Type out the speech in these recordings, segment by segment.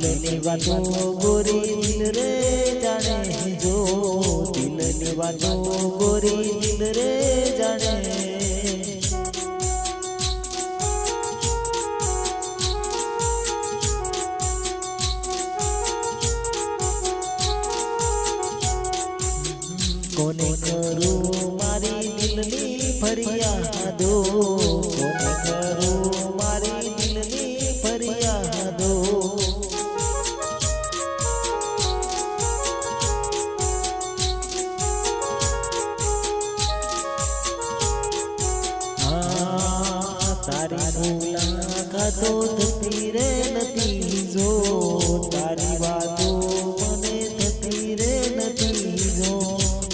દિલની વાતો ગોરી દિલ રે જાણે જો દિલની વાતો ગોરી દિલ રે જાણે કોને કરું મારી દિલની ફરિયાદો કોને કરું મારી દિલની ફરિયાદો તારી મુલાકાતો થતી રે નથી જો તારી વાતો મને થતી રે નથી જો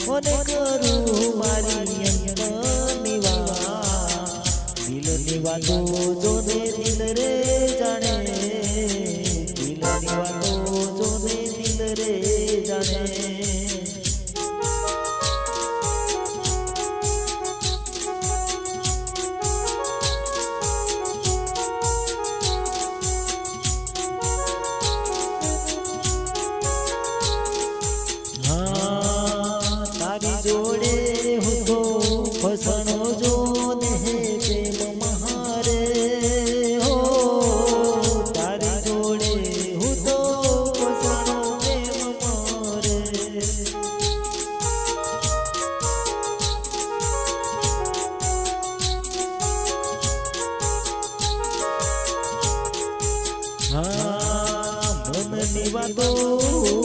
કોને કરું મારી અંતરની વાત દિલની વાતો જોને દિલ રે જાણે દિલની વાતો જોને દિલ રે જાણે જોડે હું તો ફસણો જો ને પ્રેમ મહારે હો તારી જોડે હું તો ફસણો પ્રેમ મહારે મનની વાતો